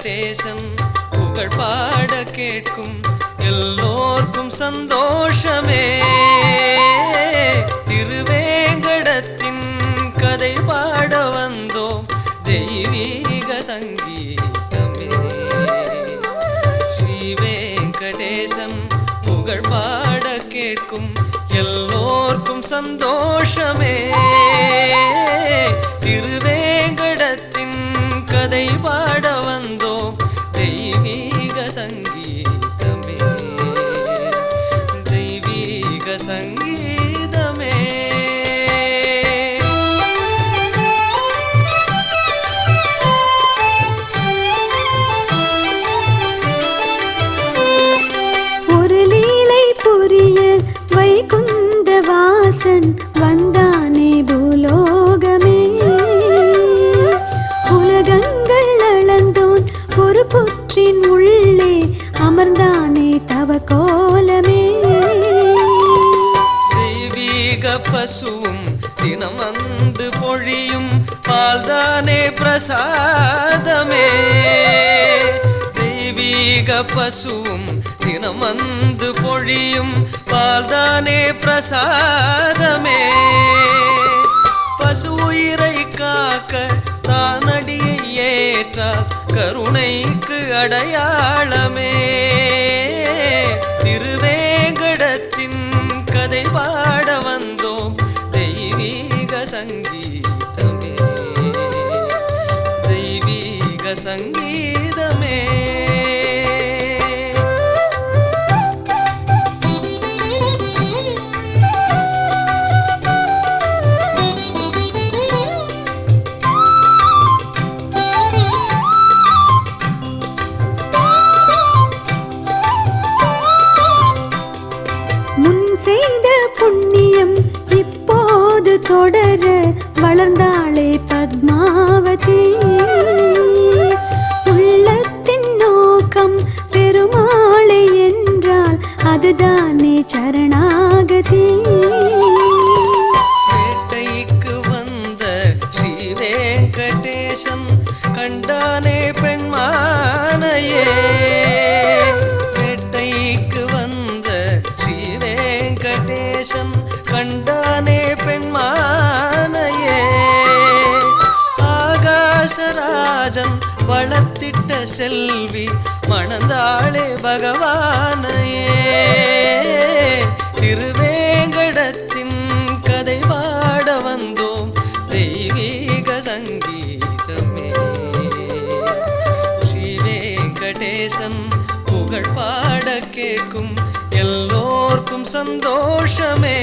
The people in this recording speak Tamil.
வெங்கடேசன் புகழ் பாட கேட்கும் எல்லோர்க்கும் சந்தோஷமே. திருவேங்கடத்தின் கதை பாட வந்தோம் தெய்வீக சங்கீதமே. ஸ்ரீ வெங்கடேசன் புகழ் பாட கேட்கும் எல்லோர்க்கும் சந்தோஷமே. திருவேங்கடத்தின் கதை பாட வந்தோம் தெய்வீக சங்கீதமே. தெய்வீக சங்கீதமே. ஒரு லீலை புரிய வைகுந்த வாசன் வந்தானே பூலோகமே. உலகங்கள் அளந்தோன் ஒரு புற்றின் உள்ளே அமர்ந்தானே தவ கோலமே. தெய்வீக பசுவும் தினம் வந்து பொழியும் பால்தானே பிரசாதமே. தெய்வீக பசுவும் தினம் வந்து பொழியும் பால்தானே பிரசாதமே. பசு உயிரை காக்க தானடியை ஏற்றால் கருணைக்கு அடையாளமே. திருவேங்கடத்தின் கதை பாட வந்தோம் தெய்வீக சங்கீதமே. தெய்வீக சங்கீதமே. முன் செய்த புண்ணியம் இப்போது தொடர வளர்ந்தாளே பத்மாவதி. உள்ளத்தின் நோக்கம் பெருமாளை என்றால் அதுதானே சரணாகதி. வேட்டைக்கு வந்த ஸ்ரீ வெங்கடேசன் கண்டானே பெண்மானையே. வேட்டைக்கு வந்த ஸ்ரீ வெங்கடேசன் கண்டானே பெண்மானையே. ஆகாசராஜன் வளர்த்திட்ட செல்வி மணந்தாளே பகவானையே. திருவேங்கடத்தின் கதை பாட வந்தோம் தெய்வீக சங்கீதமே. ஸ்ரீ வெங்கடேசன் புகழ் பாட கேட்கும் எல்லோர்க்கும் சந்தோஷமே.